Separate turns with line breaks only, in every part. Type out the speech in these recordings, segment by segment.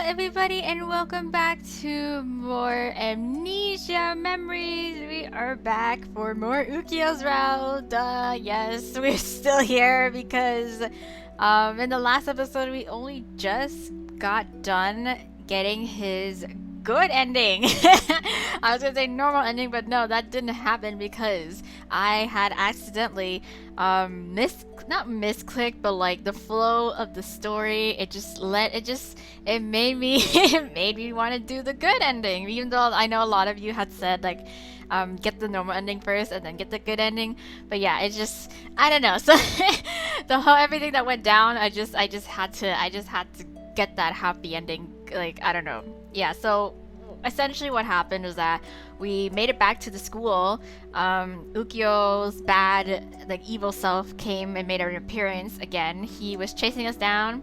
everybody, and welcome back to more Amnesia memories. We are back for more UKYO'S round. Yes, we're still here because in the last episode we only just got done getting his good ending. I was gonna say normal ending, but no, that didn't happen because I had accidentally not misclicked, but like the flow of the story, it made me it made me want to do the good ending, even though I know a lot of you had said like get the normal ending first and then get the good ending. But yeah, it just, I don't know. So the whole everything that went down, I just had to get that happy ending. Like, I don't know. Yeah, so essentially what happened was that we made it back to the school. Ukyo's bad, like, evil self came and made an appearance again. He was chasing us down,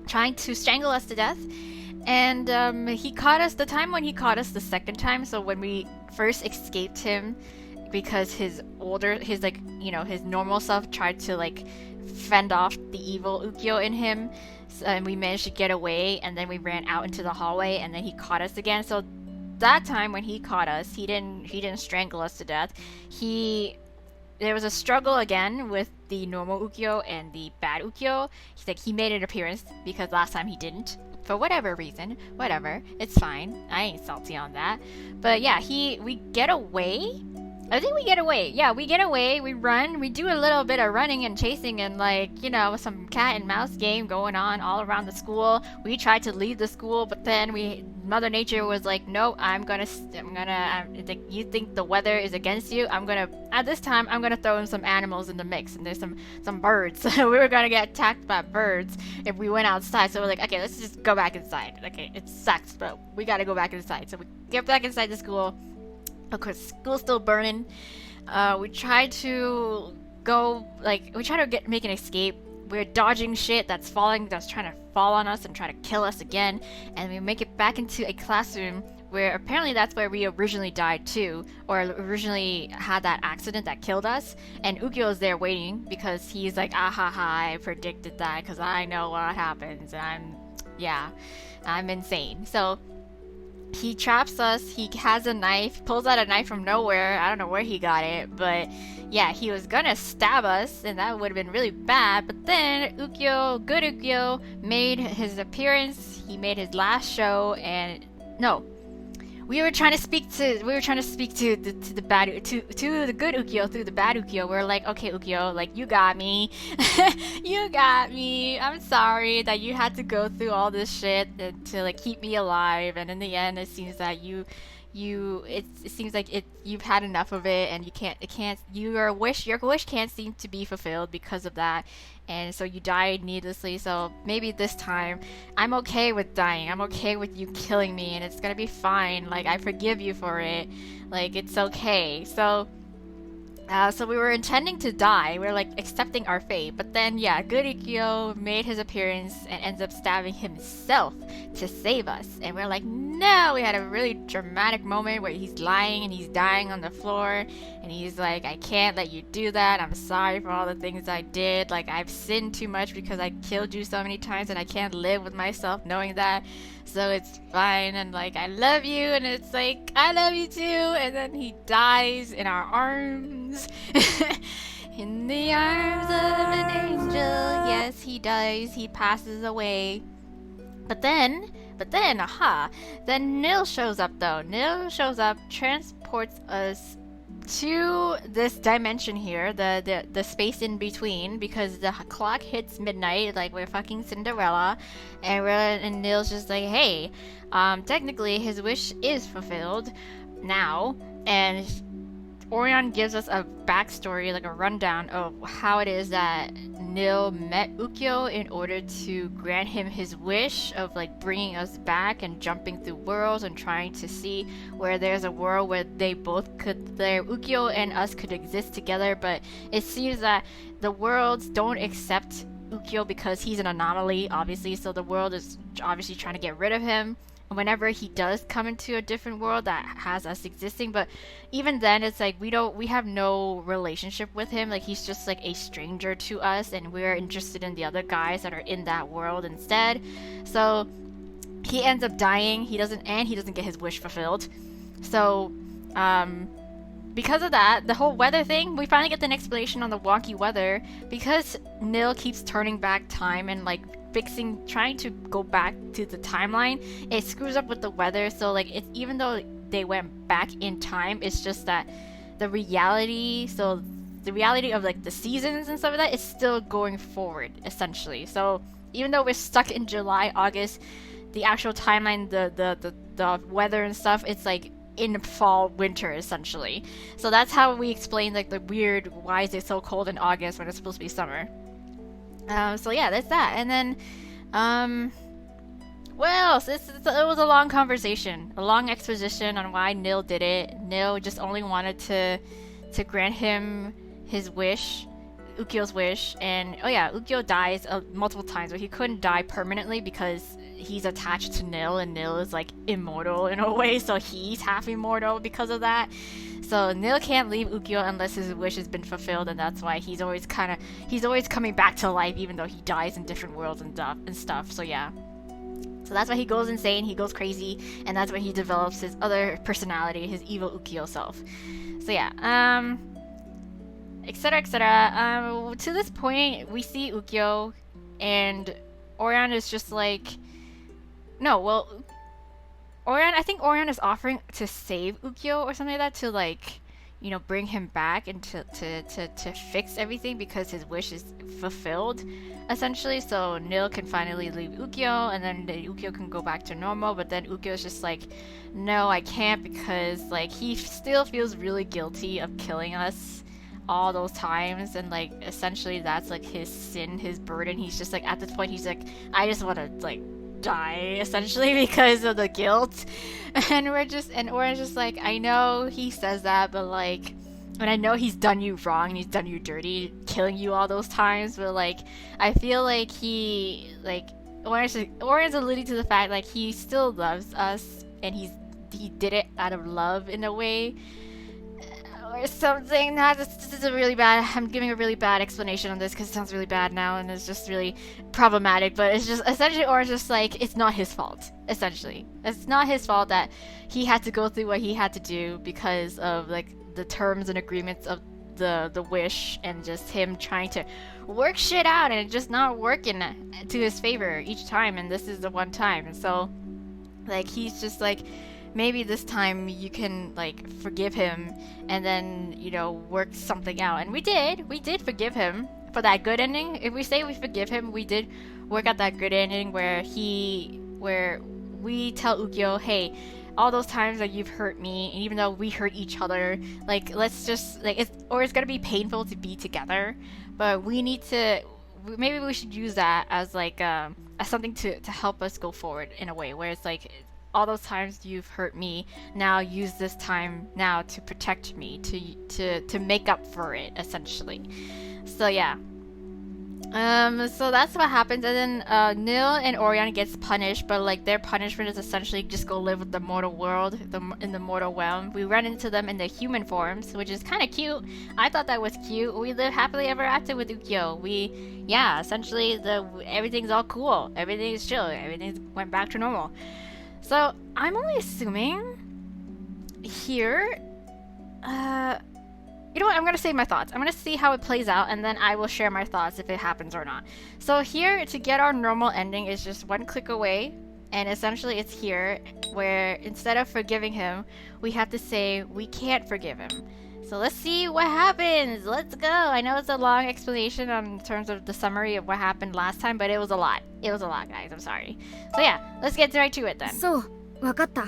trying to strangle us to death. And he caught us the time when he caught us the second time. So when we first escaped him, because his normal self tried to like fend off the evil Ukyo in him, and we managed to get away, and then we ran out into the hallway, and then he caught us again. So that time when he caught us, he didn't strangle us to death. There was a struggle again with the normal Ukyo and the bad Ukyo. He made an appearance because last time he didn't. For whatever reason, whatever, it's fine. I ain't salty on that. But yeah, we get away. I think we get away. Yeah, we get away, we run, we do a little bit of running and chasing and some cat and mouse game going on all around the school. We tried to leave the school, but then Mother Nature was like, no, you think the weather is against you? At this time, I'm gonna throw in some animals in the mix, and there's some birds. We were gonna get attacked by birds if we went outside, so we're like, okay, let's just go back inside. Okay, it sucks, but we gotta go back inside. So we get back inside the school. Of course, school's still burning. We try to make an escape. We're dodging shit that's trying to fall on us and try to kill us again. And we make it back into a classroom where apparently that's where we originally died too, or originally had that accident that killed us. And Ukyo is there waiting because he's like, ah ha ha, I predicted that because I know what happens. And I'm insane. So he traps us. He has a knife, pulls out a knife from nowhere. I don't know where he got it, but yeah, he was gonna stab us, and that would have been really bad. But then good Ukyo, made his appearance. He made his last show, and no, we were trying to speak to the good Ukyo through the bad Ukyo. We're like, okay, Ukyo, like, you got me. You got me. I'm sorry that you had to go through all this shit and to like keep me alive. And in the end, it seems that you've had enough of it, and your wish can't seem to be fulfilled because of that, and so you died needlessly. So maybe this time I'm okay with dying. I'm okay with you killing me, and it's gonna be fine. Like, I forgive you for it. Like, it's okay. So we were intending to die. We were like accepting our fate. But then, yeah, good Ikyo made his appearance and ends up stabbing himself to save us. And we're like, no! We had a really dramatic moment where he's lying and he's dying on the floor. And he's like, I can't let you do that. I'm sorry for all the things I did. Like, I've sinned too much because I killed you so many times, and I can't live with myself knowing that. So it's fine, and like, I love you, and it's like, I love you too. And then he dies in our arms. In the arms of an angel. Yes, he dies. He passes away. But then, then Nil shows up though. Nil shows up, transports us to this dimension here, the space in between, because the clock hits midnight, like we're fucking Cinderella, and Nil's just like, hey, technically his wish is fulfilled now, and Orion gives us a backstory, like a rundown of how it is that Nil met Ukyo in order to grant him his wish of like bringing us back and jumping through worlds and trying to see where there's a world where Ukyo and us could exist together. But it seems that the worlds don't accept Ukyo because he's an anomaly, obviously, so the world is obviously trying to get rid of him whenever he does come into a different world that has us existing. But even then, it's like we have no relationship with him. Like, he's just like a stranger to us, and we're interested in the other guys that are in that world instead. So he ends up dying. He doesn't get his wish fulfilled. So, because of that, the whole weather thing, we finally get an explanation on the wonky weather. Because Nil keeps turning back time and like trying to go back to the timeline, it screws up with the weather. So like, it's, even though they went back in time, it's just that the reality of like the seasons and stuff like that is still going forward essentially. So even though we're stuck in July, August, the actual timeline, the weather and stuff, it's like in fall, winter essentially. So that's how we explain like the weird why is it so cold in August when it's supposed to be summer. So yeah, that's that. And then well, it was a long conversation, a long exposition on why Nil did it. Nil just only wanted to grant him his wish, Ukyo's wish, and oh yeah, Ukyo dies multiple times, but he couldn't die permanently because he's attached to Nil, and Nil is like immortal in a way, so he's half immortal because of that. So Nil can't leave Ukyo unless his wish has been fulfilled, and that's why he's always coming back to life even though he dies in different worlds and stuff. So yeah. So that's why he goes insane, he goes crazy, and that's when he develops his other personality, his evil Ukyo self. So yeah, etc, etc. To this point, we see Ukyo, and Orion is just like, I think Orion is offering to save Ukyo or something like that, to like, you know, bring him back and to fix everything because his wish is fulfilled, essentially. So Nil can finally leave Ukyo, and then Ukyo can go back to normal. But then Ukyo's just like, no, I can't, because like he still feels really guilty of killing us all those times, and like essentially that's like his sin, his burden. He's just like, at this point he's like, I just want to like die essentially because of the guilt. And Orange just like, I know he says that, but like, and I know he's done you wrong and he's done you dirty, killing you all those times, but like, I feel like he, like, Orange alluding to the fact like he still loves us, and he did it out of love in a way or something. This is a really bad, I'm giving a really bad explanation on this because it sounds really bad now and it's just really problematic, but it's just essentially Orange just like, it's not his fault, essentially. It's not his fault that he had to go through what he had to do because of like the terms and agreements of the wish, and just him trying to work shit out and it just not working to his favor each time, and this is the one time. And so like, he's just like, maybe this time you can like forgive him and then, you know, work something out. And we did forgive him for that good ending. If we say we forgive him, we did work out that good ending where we tell Ukyo, hey, all those times that you've hurt me, and even though we hurt each other, like, let's just like, it's gonna be painful to be together, but maybe we should use that as like as something to help us go forward in a way where it's like, all those times you've hurt me, now use this time now to protect me, to make up for it, essentially. So yeah. So that's what happens, and then Nil and Orion gets punished, but like their punishment is essentially just go live with the mortal world, in the mortal realm. We run into them in their human forms, which is kind of cute. I thought that was cute. We live happily ever after with Ukyo. Essentially everything's all cool, everything's chill, everything went back to normal. So I'm only assuming here, you know what, I'm gonna save my thoughts. I'm gonna see how it plays out, and then I will share my thoughts if it happens or not. So here, to get our normal ending is just one click away, and essentially it's here, where instead of forgiving him, we have to say we can't forgive him. So let's see what happens. Let's go. I know it's a long explanation in terms of the summary of what happened last time, but it was a lot. It was a lot, guys. I'm sorry. So yeah, let's get right to it then.
そう、わかった。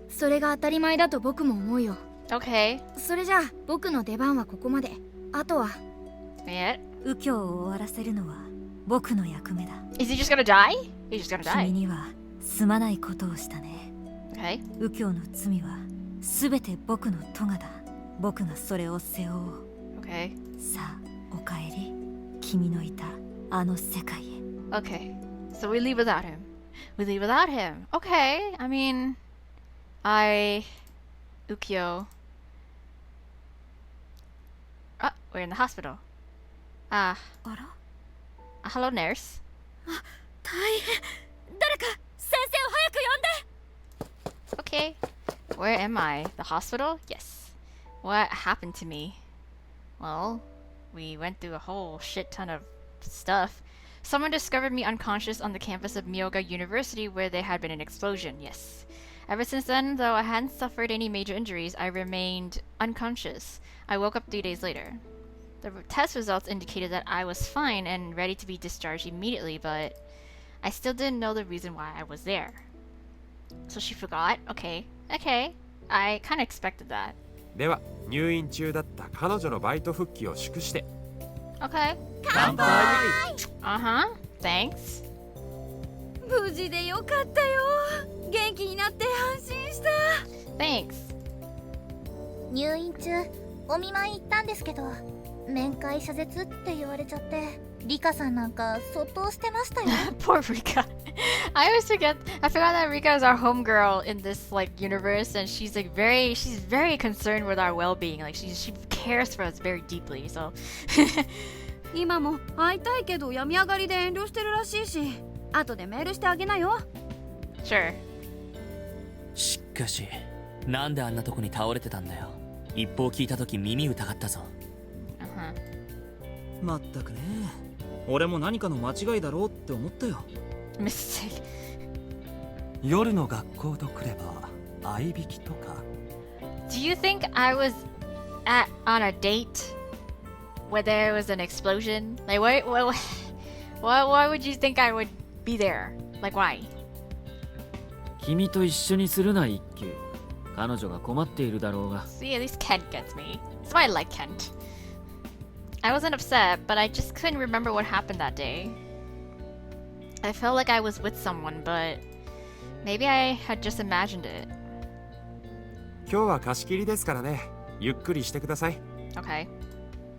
それが当たり前だと僕も思うよ。
Okay.
それじゃあ僕の出番はここまで。あとは。
Yeah.
右京を終わらせるのは僕の役目だ。
Is he just gonna die? He's just gonna die.
君にはすまないことをしたね。
Okay.
右京の罪はすべて僕の咎だ。僕がそれを背負おう。
Okay.
さあ、おかえり。君のいたあの世界へ。
Okay. So we leave without him. We leave without him. Okay. I mean, Ukyo. Oh, we're in the hospital. Hello, nurse.
大変。誰か先生を早く呼んで。
am I? The hospital? Yes. What happened to me? Well, we went through a whole shit ton of stuff. Someone discovered me unconscious on the campus of Myoga University where there had been an explosion, yes. Ever since then, though I hadn't suffered any major injuries, I remained unconscious. I woke up 3 days later. The test results indicated that I was fine and ready to be discharged immediately, but I still didn't know the reason why I was there. So she forgot? Okay. I kinda expected that.
では入院中だった彼女のバイト復帰を祝して
Okay.
乾杯
Uh-huh. Thanks.
無事でよかったよ。元気になって安心した。
Thanks.
入院中お見舞い行ったんですけど面会謝絶って言われちゃってリカさんなんかそっとしてましたよ
Poor Rika. I forgot that Rika is our homegirl in this like universe, and she's very concerned with our well-being. Like she cares for us very deeply. So
今も会いたいけど病み上がりで遠慮してるらしいし、後でメールしてあげなよ。
sure.
しかし、なんであんなとこに倒れてたんだよ。一報聞いたとき耳疑ったぞ。
Uh-huh.
まったくね。俺も何かの間違いだろうって思ったよ。
Mistake.
夜の学校とくれば合いびきとか
Do you think I was on a date where there was an explosion? Like why would you think I would be there? Like why?
君と一緒にするな一休。彼女が困っているだろうが。
See, at least Kent gets me. That's why I like Kent. I wasn't upset, but I just couldn't remember what happened that day. I felt like I was with someone, but maybe I had just imagined it.
今日は貸し切りですからねゆっくりしてください
Okay.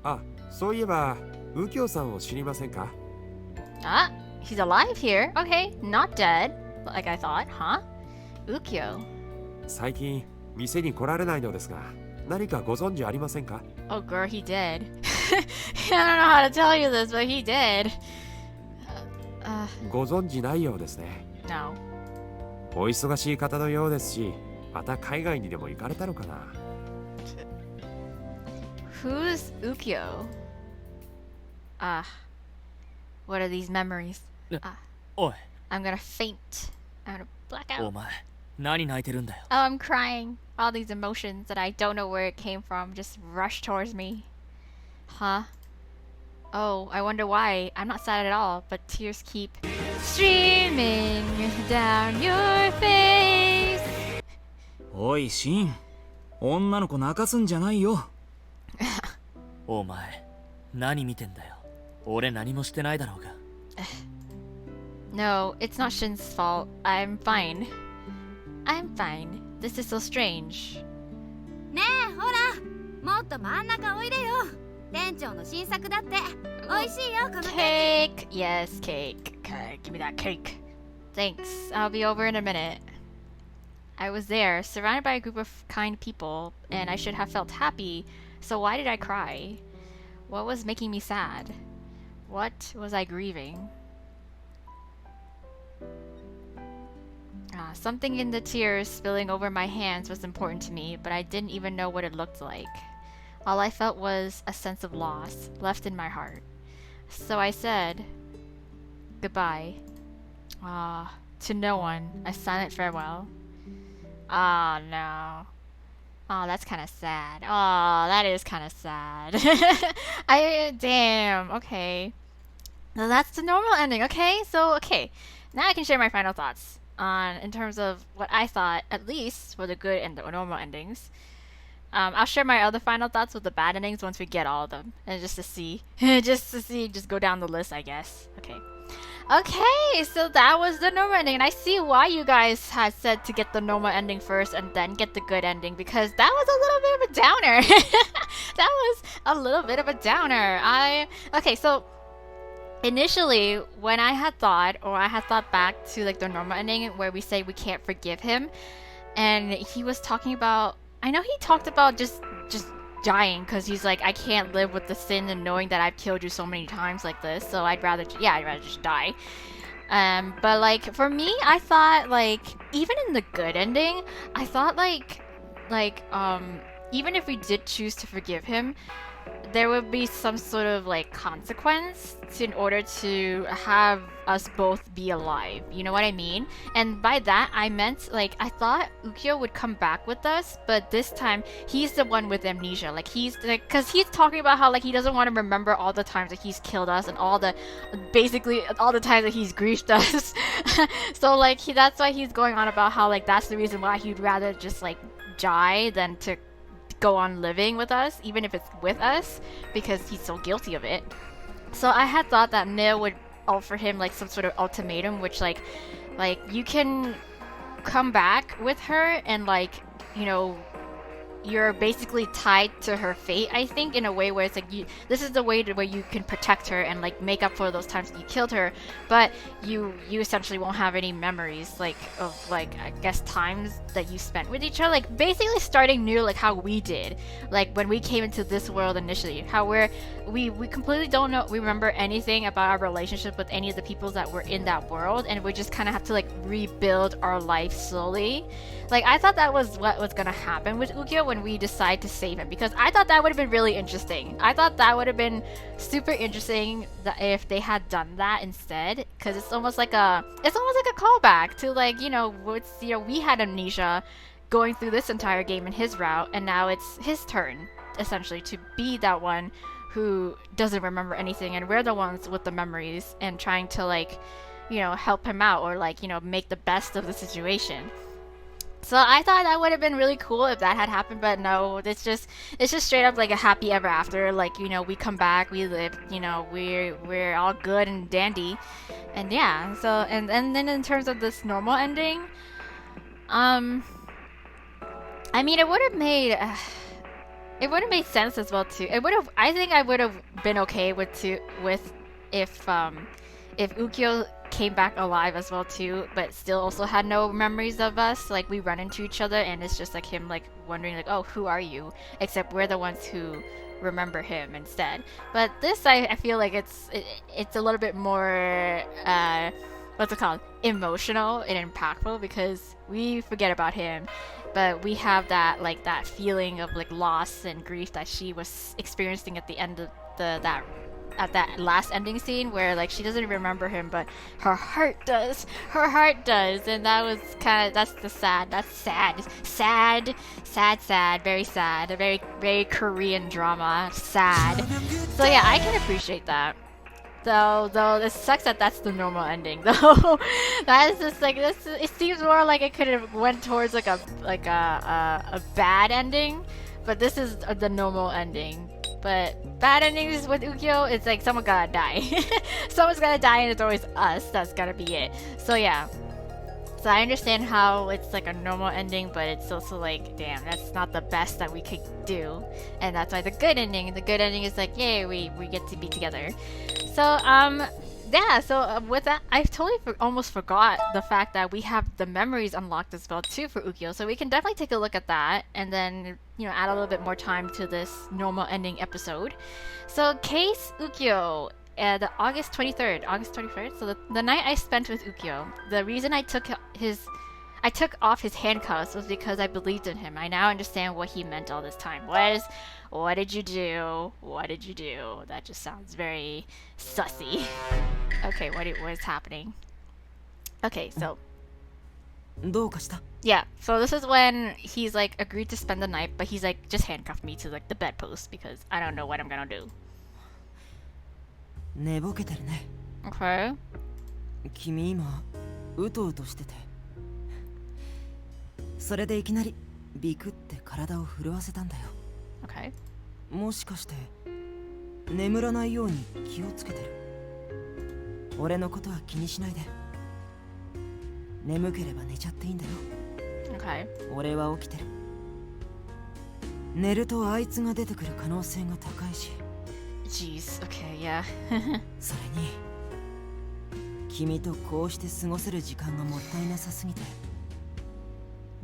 あ、そういえば右京さんを知りませんか
Ah, he's alive here. Okay, not dead, like I thought, huh? Ukyo.
最近店に来られないのですが何かご存知ありませんか
Oh, girl, he did. I don't know how to tell you this, but he did.
ご存知ないようですね
No.
お忙しい方のようですしまた海外にでも行かれたのかな
Who's Ukyo? What are these memories?
おい、
I'm gonna faint. I'm gonna black out.
お前、何泣いてるんだよ。
Oh, I'm crying. All these emotions that I don't know where it came from just rush towards me. Huh? Oh, I wonder why. I'm not sad at all, but tears keep streaming down your face.
おいシン、女の子泣かすんじゃないよ。
お前、何見てんだよ。俺何もしてないだろうが。
No, it's not Shin's fault. I'm fine. I'm fine. This is so strange.
ねえほら、もっと真ん中おいでよ。店長の新作だって。美味しいよこのケーキ。
Cake! Yes, cake. Okay, give me that cake. Thanks. I'll be over in a minute. I was there, surrounded by a group of kind people, and I should have felt happy, so why did I cry? What was making me sad? What was I grieving? Something in the tears spilling over my hands was important to me, but I didn't even know what it looked like. All I felt was a sense of loss left in my heart. So I said, goodbye. To no one, a silent farewell. No. Oh, that's kind of sad. Oh, that is kind of sad. Damn, okay. Well, that's the normal ending, okay? So, okay. Now I can share my final thoughts in terms of what I thought, at least, for the good and the normal endings. I'll share my other final thoughts with the bad endings once we get all of them. And just go down the list, I guess. Okay, so that was the normal ending. And I see why you guys had said to get the normal ending first and then get the good ending. Because that was a little bit of a downer. That was a little bit of a downer. Okay, so initially, when I had thought back to like the normal ending where we say we can't forgive him. And he was talking about, I know he talked about just dying because he's like, I can't live with the sin and knowing that I've killed you so many times like this, so I'd rather just die. But like for me, I thought like even in the good ending, I thought like like even if we did choose to forgive him, there would be some sort of like consequence in order to have us both be alive. You know what I mean? And by that I meant like I thought Ukyo would come back with us, but this time he's the one with amnesia. Like he's like, cause he's talking about how like he doesn't want to remember all the times that he's killed us and basically all the times that he's griefed us. So like that's why he's going on about how like that's the reason why he'd rather just like die than to go on living with us, even if it's with us, because he's so guilty of it. So I had thought that Neo would offer him like some sort of ultimatum, which like you can come back with her and like, you know, you're basically tied to her fate, I think, in a way where it's like this is the way where you can protect her and like make up for those times that you killed her, but you essentially won't have any memories like of like I guess times that you spent with each other, like basically starting new, like how we did, like when we came into this world initially, how we completely don't remember anything about our relationship with any of the people that were in that world, and we just kind of have to like rebuild our life slowly. Like I thought that was what was gonna happen with Ukyo when we decide to save him, because I thought that would have been really interesting. I thought that would have been super interesting if they had done that instead, because it's almost like a callback to like, you know, we had amnesia going through this entire game in his route, and now it's his turn essentially to be that one who doesn't remember anything, and we're the ones with the memories and trying to like, you know, help him out or like, you know, make the best of the situation. So I thought that would have been really cool if that had happened, but no, it's just straight up like a happy ever after. Like, you know, we come back, we live, you know, we're all good and dandy, and yeah. So and then in terms of this normal ending, I mean, it would have made sense as well too. I think I would have been okay with if Ukyo came back alive as well too, but still also had no memories of us. Like we run into each other and it's just like him like wondering like, oh, who are you? Except we're the ones who remember him instead. But this I feel like it's a little bit more what's it called? Emotional and impactful, because we forget about him, but we have that like that feeling of like loss and grief that she was experiencing at the end of that last ending scene, where like she doesn't remember him, but her heart does, and that was sad, very sad, a very, very Korean drama, sad. So yeah, I can appreciate that. Though it sucks that that's the normal ending. Though that is just like this. It seems more like it could have went towards like a bad ending, but this is the normal ending. But bad endings with Ukyo, it's like someone gotta die. Someone's gotta die, and it's always us. That's gotta be it. So yeah. So I understand how it's like a normal ending, but it's also like, damn, that's not the best that we could do. And that's why the good ending is like, yay, we get to be together. So yeah, so with that, I totally almost forgot the fact that we have the memories unlocked as well too for Ukyo, so we can definitely take a look at that and then, you know, add a little bit more time to this normal ending episode. So case Ukyo, the August 23rd, so the night I spent with Ukyo, the reason I took off his handcuffs was because I believed in him. I now understand what he meant all this time. What did you do? That just sounds very sussy. Okay, what is happening? Okay, so
どうかした?
yeah, so this is when he's like agreed to spend the night, but he's like, just handcuff me to like the bedpost because I don't know what I'm gonna do.
寝ぼけてるね。
Okay.
君今うとうとしてて、それでいきなりビクって体を震わせたんだよ。
Okay.
もしかして眠らないように気をつけてる？俺のことは気にしないで。眠ければ寝ちゃっていいんだよ。
Okay.
俺は起きてる。寝るとあいつが出てくる可能性が高いし。
Jeez, okay, yeah.
それに君とこうして過ごせる時間がもったいなさすぎて、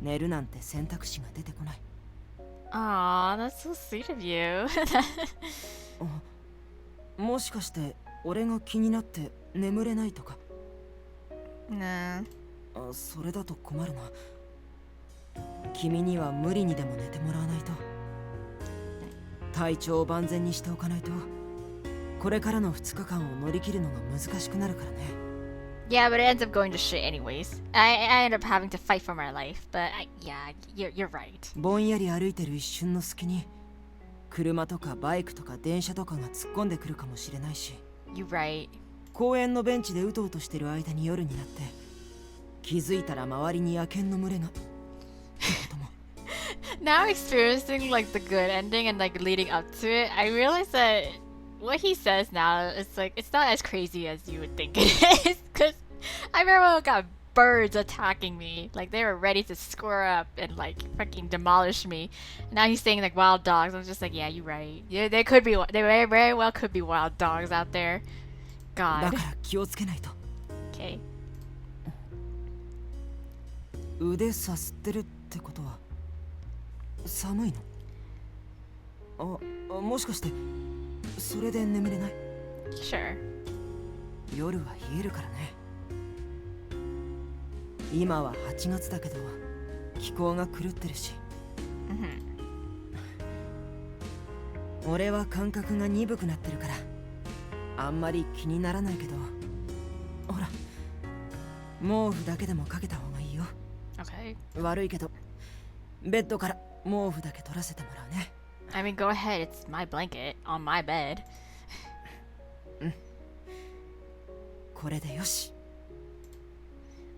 寝るなんて選択肢が出てこない。
Aw, that's so sweet of you.
もしかして俺が気になって眠れないとか？
Nah.
それだと困るな。君には無理にでも寝てもらわないと。体調を万全にしておかないと、これからの2日間を乗り切るのが難しくなるからね。
Yeah, but it ends up going to shit anyways. I end up having to fight for my life, but yeah, you're right.
ぼんやり歩いてる一瞬の隙に、車とかバイクとか電車とかが突っ込んでくるかもしれないし。
You're right.
公園のベンチでうとうとしてる間に夜になって、気づいたら周りに野犬の群れが。
Now experiencing like the good ending and like leading up to it, I realize that what he says now is like it's not as crazy as you would think it is. Because I remember when I got birds attacking me, like they were ready to square up and like fucking demolish me. And now he's saying like wild dogs. I'm just like, yeah, you're right. Yeah, they very well could be wild dogs out there.
だ
God.
から気をつけないと。
Okay.
腕さすってるってことは寒いの？もしかしてそれで眠れない？
Sure.
夜は冷えるからね。今は8月だけど気候が狂ってるし。俺は感覚が鈍くなってるからあんまり気にならないけど、ほら毛布だけでもかけた方がいいよ。
Okay.
悪いけどベッドから毛布だけ取らせてもらうね。
I mean, go ahead. It's my blanket on my bed.
これでよし。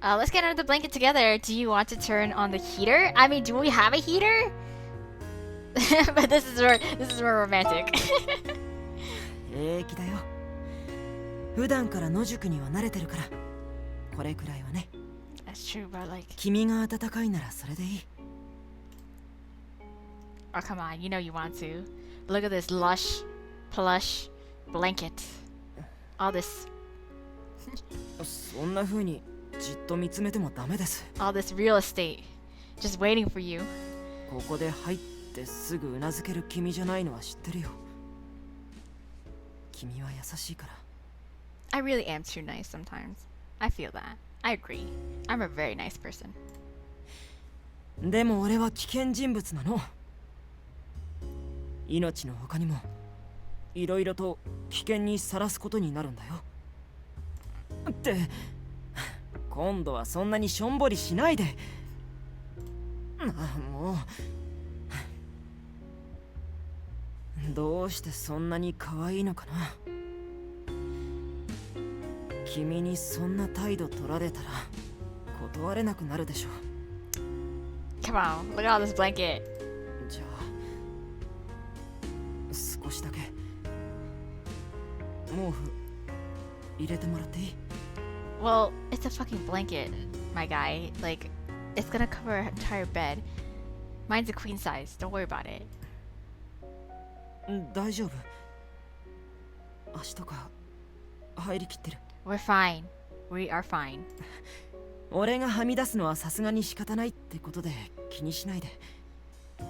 Let's get under the blanket together. Do you want to turn on the heater? I mean, do we have a heater? But this is more romantic.
平気だよ。普段から野宿には慣れてるから、これくらいはね。
That's true, but like,
君が暖かいならそれでいい。
oh come on, you know you want to. Look at this lush, plush blanket. All this
そんな風にじっと見つめてもダメです。
real estate, just waiting for you.
ここで入ってすぐうなずける君じゃないのは知ってるよ。君は優しいから。
I really am too nice sometimes. I feel that. I agree. I'm a very nice person.
でも俺は危険人物なの。命の他にもいろいろと危険にさらすことになるんだよ。って今度はそんなにしょんぼりしないで。もうどうしてそんなに可愛いのかな。君にそんな態度取られたら断れなくなるでしょ。
Come on, look at all this blanket.
じゃあ少しだけ毛布入れてもらっていい？
Well, it's a fucking blanket, my guy. Like, it's gonna cover our entire bed. Mine's a queen size. Don't worry about it.
大丈夫。足とか入りきってる。
We're fine. We are fine.
俺がはみ出すのはさすがに仕方ないってことで気にしないで。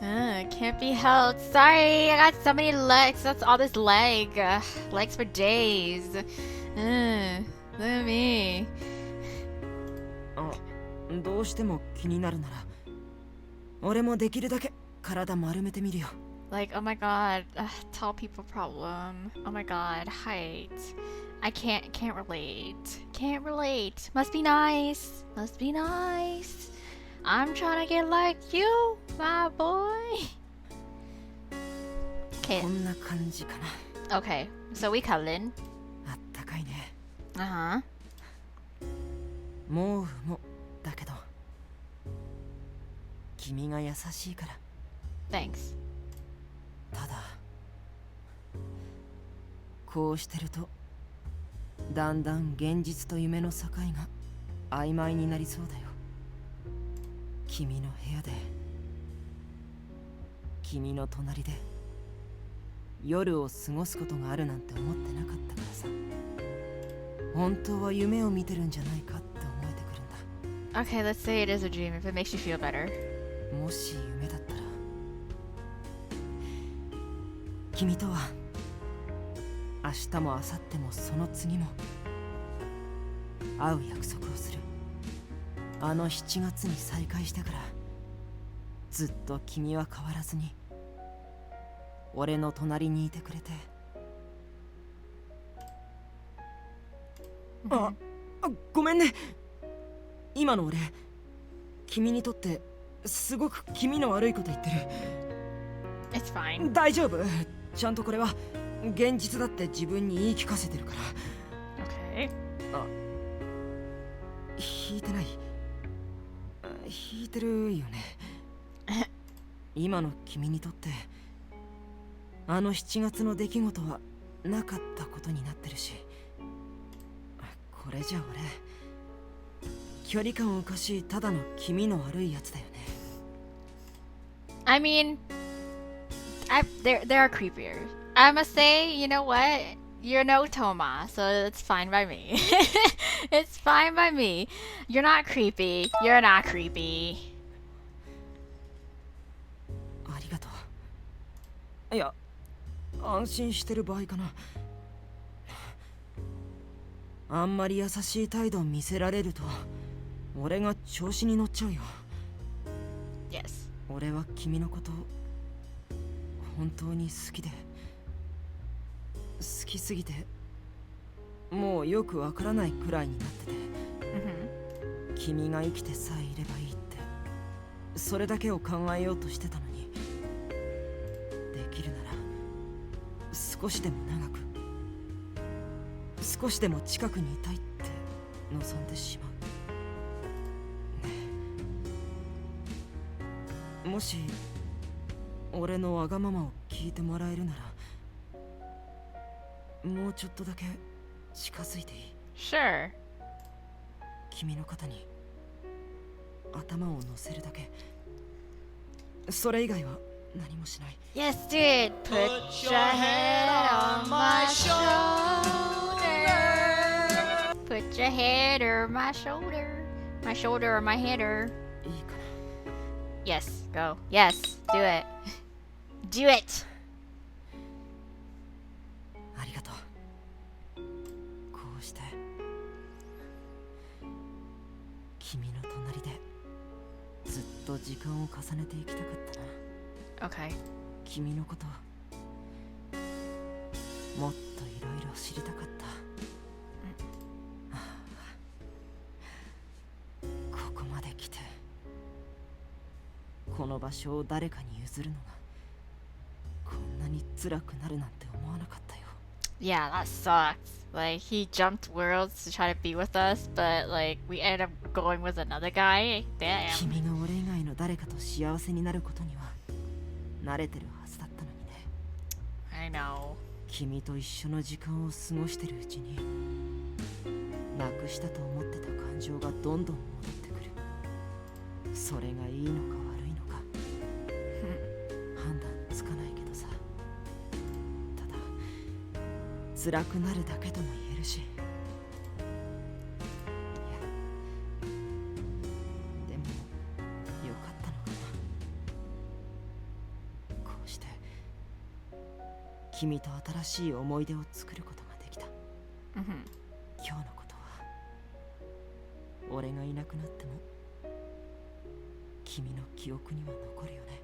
Can't be helped. Sorry, I got so many legs. That's all this leg. Legs for days. Look at me.
どうしても気になるなら俺もできるだけ体丸めてみるよ。
Like, oh my god, tall people problem. Oh my god, height. I can't relate. Can't relate. Must be nice. Must be nice. I'm trying to get like you, my boy.
こ
Okay,
んな感じかな。
okay. So we cuddling.
あったかいね。
Uh-huh.
毛布もだけど君が優しいから。
Thanks.
ただこうしてるとだんだん現実と夢の境が曖昧になりそうだよ。君の部屋で君の隣で夜を過ごすことがあるなんて思ってなかったからさ。本当は夢を見てるんじゃないかって思えてくるんだ。
Okay, let's say it is a dream if it makes you feel better.
もし夢だったら君とは明日も明後日もその次も会う約束をする。あの7月に再会してからずっと君は変わらずに俺の隣にいてくれて。ごめんね。今の俺、君にとってすごく気味の悪いこと言ってる。
It's fine.
大丈夫。ちゃんとこれは現実だって自分に言い聞かせてるから。
Okay.
引いてない。引いてるよね。今の君にとってあの7月の出来事はなかったことになってるし、これじゃ俺距離感おかしいただの気味の悪いやつだよね。
I mean, there are creepier. I must say, you know what? You're no Toma, so it's fine by me. It's fine by me. You're not creepy. You're not creepy.
ありがとう。いや、安心してる場合かな。あんまり優しい態度見せられると俺が調子に乗っちゃうよ。
Yes.
俺は君のこと本当に好きで、好きすぎてもうよくわからないくらいになってて、
Mm-hmm.
君が生きてさえいればいいってそれだけを考えようとしてたのに、できるなら少しでも長く少しでも近くにいたいって望んでしまう、ね、もし俺のわがままを聞いてもらえるならもうちょっとだけ近づいていい？
Sure.
君の肩に頭を乗せるだけ。それ以外は何もしない。
Yes, dude. Put your head on my shoulder. Put your head on my shoulder. My shoulder or my head or.
いいかな。
Yes, go. Yes, do it. Do it.
ありがとう。こうして君の隣でずっと時間を重ねていきたかったな。
Okay.
君のこともっといろいろ知りたかった。ここまで来てこの場所を誰かに譲るのがこんなに辛くなるなんて思わなかったよ。
Yeah, that sucks. Like, he jumped worlds to try to be with us, but, like, we ended up going with another guy. Damn.
君が俺以外の誰かと幸せになることには慣れてるはずだったのにね。
I know.
君と一緒の時間を過ごしてるうちになくしたと思ってた感情がどんどん戻ってくる。それがいいのか悪いのか判断つかないけどさ、ただ辛くなるだけとも言えるし、いやでもよかったのかな。こうして君と新しい思い出を作ることができた。
Mm-hmm.
今日のことは俺がいなくなっても君の記憶には残るよね。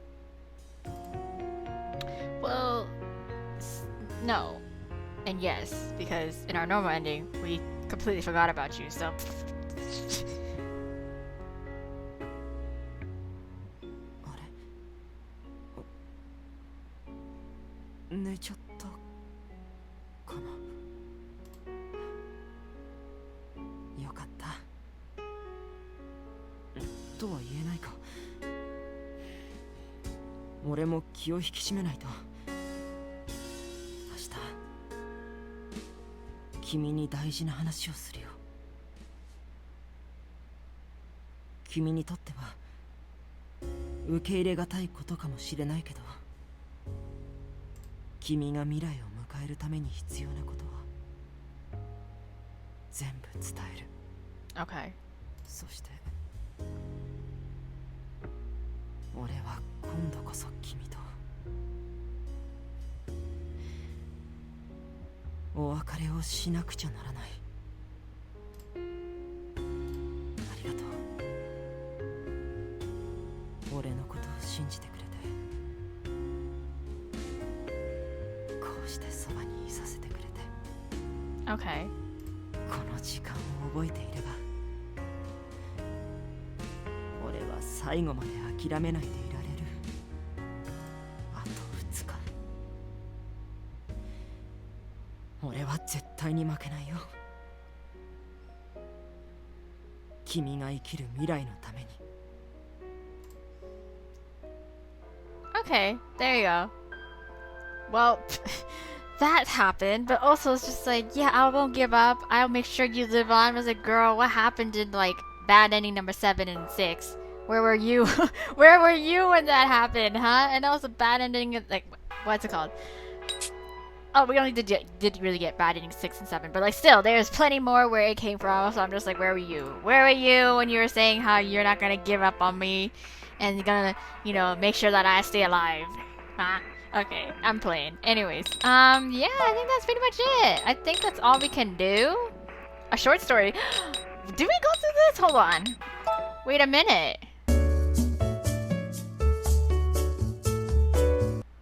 Well, no. And yes, because in our normal ending, we completely forgot about you, so.
あれ寝ちゃったかな。よかったとは言えないか。俺も気を引き締めないと。明日君に大事な話をするよ。君にとっては受け入れがたいことかもしれないけど、君が未来を迎えるために必要なことは全部伝える。
Okay.
そして俺は今度こそ君とお別れをしなくちゃならない。ありがとう。俺のことを信じてくれて、こうしてそばにいさせてくれて、
Okay.
この時間を覚えていれば、俺は最後まで諦めないでいられる。あと2日、俺は絶対に負けないよ。君が生きる未来のために。
Okay, there you go. Well, that happened, but also it's just like, yeah, I won't give up. I'll make sure you live on. I was like, girl, what happened in like bad ending number 7 and 6? Where were you? Where were you when that happened, huh? And also bad ending, like, what's it called? Oh, we only did really get bad ending 6 and 7, but like still, there's plenty more where it came from. So I'm just like, where were you? Where were you when you were saying how you're not gonna give up on me, and you're gonna, you know, make sure that I stay alive? Huh? Okay, I'm playing. Anyways, yeah, I think that's pretty much it. I think that's all we can do. A short story. Did we go through this? Hold on. Wait a minute.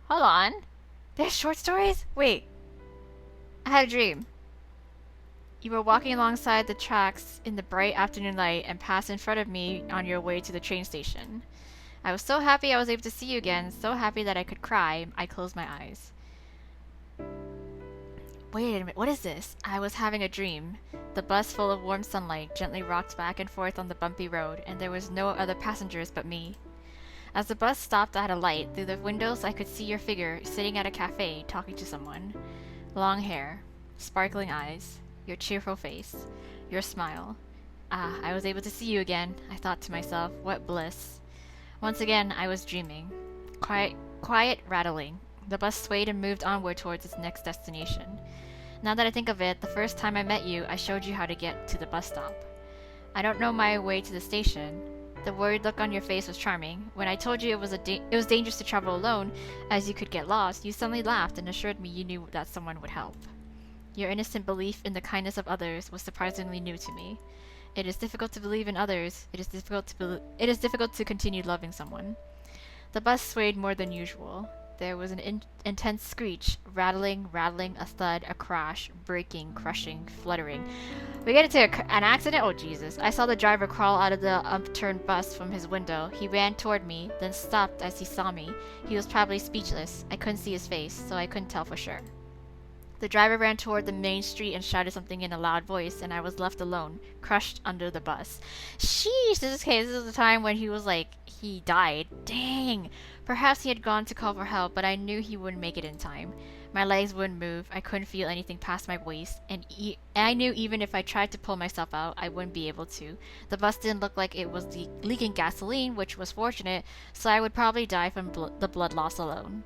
Hold on. There's short stories? Wait. I had a dream. You were walking alongside the tracks in the bright afternoon light and passed in front of me on your way to the train station. I was so happy I was able to see you again, so happy that I could cry. I closed my eyes. Wait a minute, what is this? I was having a dream. The bus full of warm sunlight gently rocked back and forth on the bumpy road, and there was no other passengers but me. As the bus stopped at a light, through the windows I could see your figure sitting at a cafe talking to someone. Long hair, sparkling eyes, your cheerful face, your smile. Ah, I was able to see you again, I thought to myself, what bliss. Once again, I was dreaming. Quiet rattling. The bus swayed and moved onward towards its next destination. Now that I think of it, the first time I met you, I showed you how to get to the bus stop. I don't know my way to the station. The worried look on your face was charming. When I told you it was dangerous to travel alone, as you could get lost, you suddenly laughed and assured me you knew that someone would help. Your innocent belief in the kindness of others was surprisingly new to me. It is difficult to believe in others. It is difficult to continue loving someone. The bus swayed more than usual. There was an intense screech, rattling, a thud, a crash, breaking, crushing, fluttering. We get into an accident? Oh, Jesus. I saw the driver crawl out of the upturned bus from his window. He ran toward me, then stopped as he saw me. He was probably speechless. I couldn't see his face, so I couldn't tell for sure. The driver ran toward the main street and shouted something in a loud voice, and I was left alone, crushed under the bus. Sheesh, this is the time when he was like, he died. Dang! Perhaps he had gone to call for help, but I knew he wouldn't make it in time. My legs wouldn't move, I couldn't feel anything past my waist, and I knew even if I tried to pull myself out, I wouldn't be able to. The bus didn't look like it was leaking gasoline, which was fortunate, so I would probably die from the blood loss alone.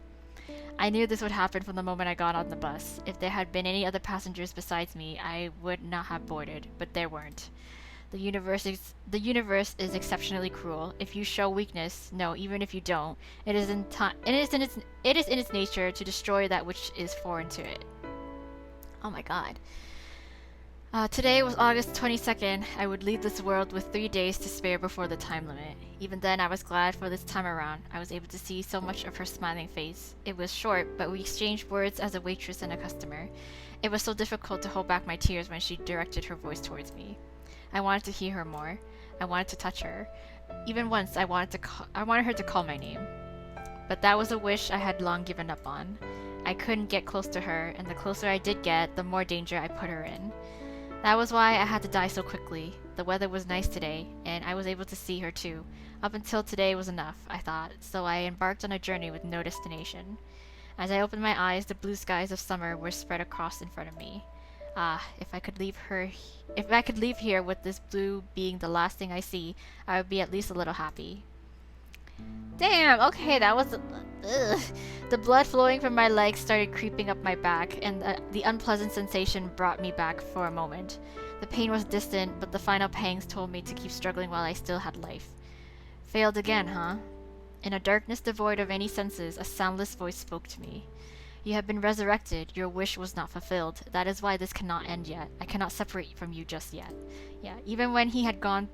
I knew this would happen from the moment I got on the bus. If there had been any other passengers besides me, I would not have boarded, but there weren't. The universe is exceptionally cruel. If you show weakness, no, even if you don't, it is in its nature to destroy that which is foreign to it. Oh my god. Today was August 22nd. I would leave this world with 3 days to spare before the time limit. Even then, I was glad for this time around. I was able to see so much of her smiling face. It was short, but we exchanged words as a waitress and a customer. It was so difficult to hold back my tears when she directed her voice towards me. I wanted to hear her more. I wanted to touch her. Even once, I wanted her to call my name. But that was a wish I had long given up on. I couldn't get close to her, and the closer I did get, the more danger I put her in. That was why I had to die so quickly. The weather was nice today, and I was able to see her too. Up until today was enough, I thought, so I embarked on a journey with no destination. As I opened my eyes, the blue skies of summer were spread across in front of me. Ah, if I could leave here with this blue being the last thing I see, I would be at least a little happy. Damn, okay, that was... Ugh. The blood flowing from my legs started creeping up my back, and the unpleasant sensation brought me back for a moment. The pain was distant, but the final pangs told me to keep struggling while I still had life. Failed again, huh? In a darkness devoid of any senses, a soundless voice spoke to me. You have been resurrected. Your wish was not fulfilled. That is why this cannot end yet. I cannot separate from you just yet. Yeah, even when he had gone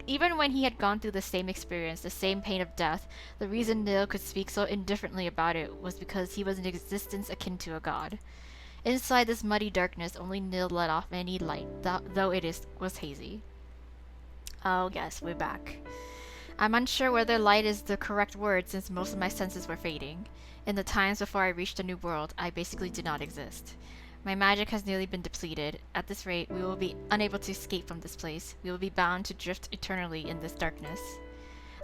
even when he had gone through the same experience, the same pain of death, the reason Nil could speak so indifferently about it was because he was an existence akin to a god. Inside this muddy darkness, only Nil let off any light, though was hazy. Oh yes, we're back. I'm unsure whether light is the correct word since most of my senses were fading. In the times before I reached a new world, I basically did not exist. My magic has nearly been depleted. At this rate, we will be unable to escape from this place. We will be bound to drift eternally in this darkness.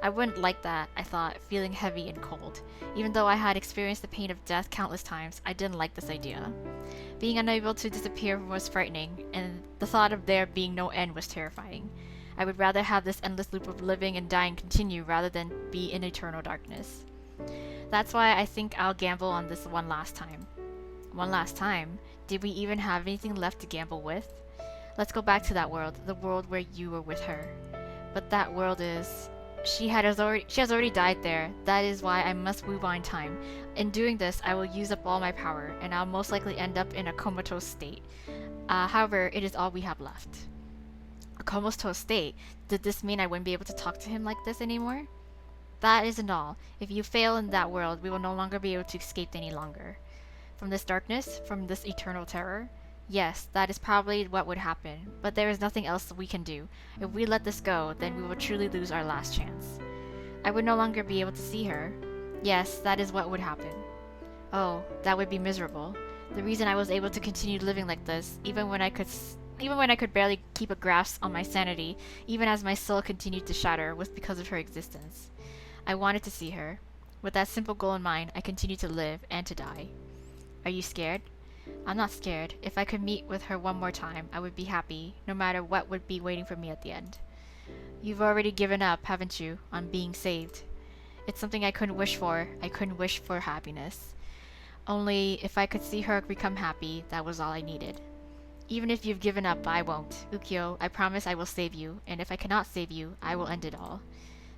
I wouldn't like that, I thought, feeling heavy and cold. Even though I had experienced the pain of death countless times, I didn't like this idea. Being unable to disappear was frightening, and the thought of there being no end was terrifying. I would rather have this endless loop of living and dying continue rather than be in eternal darkness. That's why I think I'll gamble on this one last time. One last time? Did we even have anything left to gamble with? Let's go back to that world, the world where you were with her. But that world is... She has already died there. That is why I must rewind time. In doing this, I will use up all my power, and I'll most likely end up in a comatose state. However, it is all we have left. A comatose state? Did this mean I wouldn't be able to talk to him like this anymore? That isn't all. If you fail in that world, we will no longer be able to escape any longer. From this darkness? From this eternal terror? Yes, that is probably what would happen, but there is nothing else we can do. If we let this go, then we will truly lose our last chance. I would no longer be able to see her. Yes, that is what would happen. Oh, that would be miserable. The reason I was able to continue living like this, even when I could barely keep a grasp on my sanity, even as my soul continued to shatter, was because of her existence. I wanted to see her. With that simple goal in mind, I continued to live and to die. Are you scared? I'm not scared. If I could meet with her one more time, I would be happy, no matter what would be waiting for me at the end. You've already given up, haven't you, on being saved? It's something I couldn't wish for. I couldn't wish for happiness. Only, if I could see her become happy, that was all I needed. Even if you've given up, I won't. Ukyo, I promise I will save you, and if I cannot save you, I will end it all.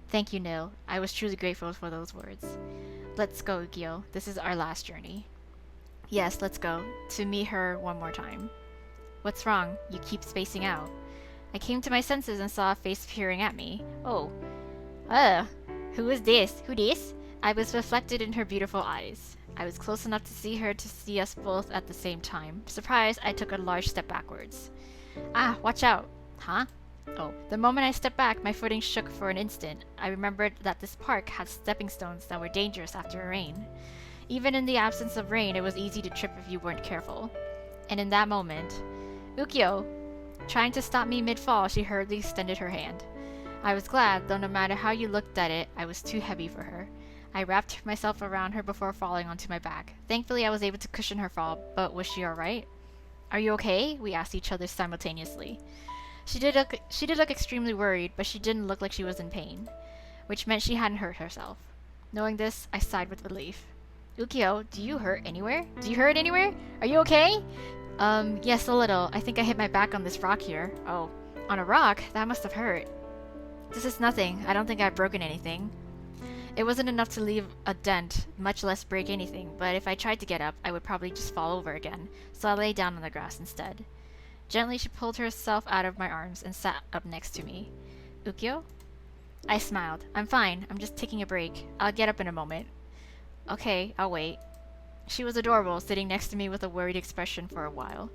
Thank you, Nil. I was truly grateful for those words. Let's go, Ukyo. This is our last journey. Yes, let's go. To meet her one more time. What's wrong? You keep spacing out. I came to my senses and saw a face peering at me. Oh. Who is this? Who this? I was reflected in her beautiful eyes. I was close enough to see her to see us both at the same time. Surprised, I took a large step backwards. Ah, watch out. Huh? Oh. The moment I stepped back, my footing shook for an instant. I remembered that this park had stepping stones that were dangerous after a rain. Even in the absence of rain, it was easy to trip if you weren't careful. And in that moment, Ukyo! Trying to stop me mid-fall, she hurriedly extended her hand. I was glad, though no matter how you looked at it, I was too heavy for her. I wrapped myself around her before falling onto my back. Thankfully, I was able to cushion her fall, but was she alright? Are you okay? We asked each other simultaneously. She did look extremely worried, but she didn't look like she was in pain, which meant she hadn't hurt herself. Knowing this, I sighed with relief. Ukyo, do you hurt anywhere? Are you okay? Yes, a little. I think I hit my back on this rock here. Oh, on a rock? That must have hurt. This is nothing. I don't think I've broken anything. It wasn't enough to leave a dent, much less break anything, but if I tried to get up, I would probably just fall over again, so I lay down on the grass instead. Gently, she pulled herself out of my arms and sat up next to me. Ukyo? I smiled. I'm fine. I'm just taking a break. I'll get up in a moment. Okay, I'll wait. She was adorable, sitting next to me with a worried expression for a while.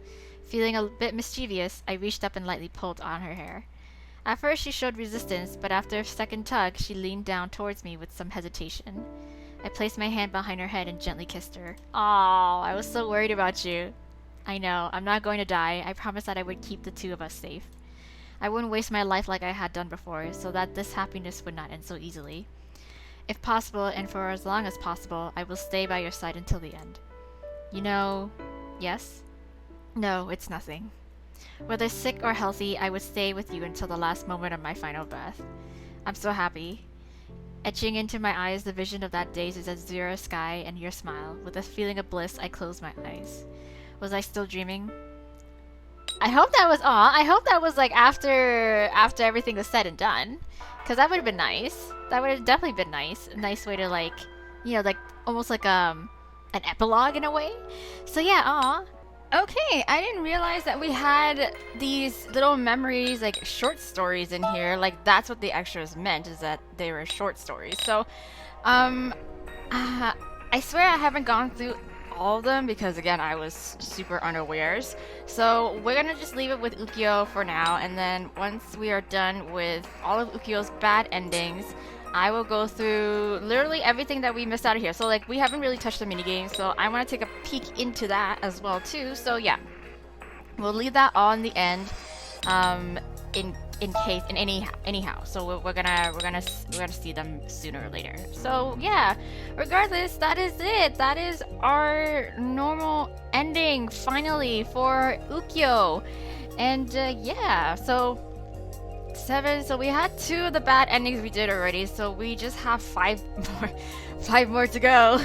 Feeling a bit mischievous, I reached up and lightly pulled on her hair. At first she showed resistance, but after a second tug, she leaned down towards me with some hesitation. I placed my hand behind her head and gently kissed her. Aw, I was so worried about you. I know, I'm not going to die. I promised that I would keep the two of us safe. I wouldn't waste my life like I had done before, so that this happiness would not end so easily. If possible, and for as long as possible, I will stay by your side until the end. You know... Yes? No, it's nothing. Whether sick or healthy, I would stay with you until the last moment of my final breath. I'm so happy. Etching into my eyes the vision of that day's azure sky and your smile. With a feeling of bliss, I closed my eyes. Was I still dreaming? I hope that was I hope that was like after everything was said and done. Because that would have been nice. That would have definitely been nice. A nice way to like, you know, like almost like an epilogue in a way. So yeah, Okay, I didn't realize that we had these little memories, like short stories in here. Like that's what the extras meant, is that they were short stories. So, um, I swear I haven't gone through all of them because again I was super unawares. So we're gonna just leave it with Ukyo for now, and then once we are done with all of Ukyo's bad endings, I will go through literally everything that we missed out of here. So like we haven't really touched the minigame, so I want to take a peek into that as well too. So yeah, we'll leave that all in the end, in case in anyhow. So we're gonna see them sooner or later. So yeah, regardless, that is it. That is our normal ending finally for Ukyo, and yeah, so. 7. So we had 2 of the bad endings we did already, so we just have 5 more to go.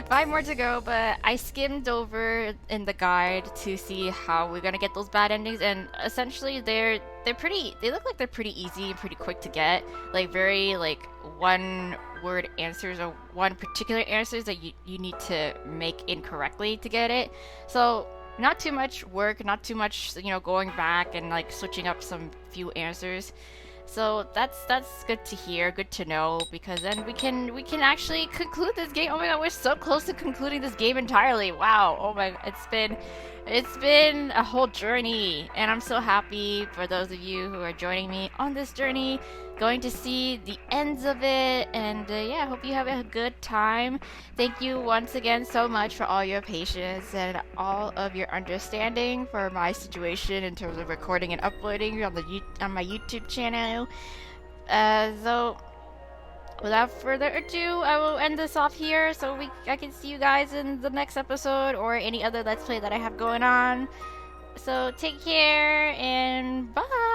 5 more to go, but I skimmed over in the guide to see how we're gonna get those bad endings, and essentially they look like they're pretty easy and pretty quick to get, like very like one word answers or one particular answers that you need to make incorrectly to get it. So not too much work, not too much, you know, going back and like switching up some few answers. So that's good to hear, good to know, because then we can actually conclude this game. Oh my god, we're so close to concluding this game entirely. Wow. Oh my, it's been a whole journey, and I'm so happy for those of you who are joining me on this journey, going to see the ends of it, and yeah, I hope you have a good time. Thank you once again so much for all your patience and all of your understanding for my situation in terms of recording and uploading on my YouTube channel. So without further ado, I will end this off here so I can see you guys in the next episode or any other Let's Play that I have going on. So take care and bye!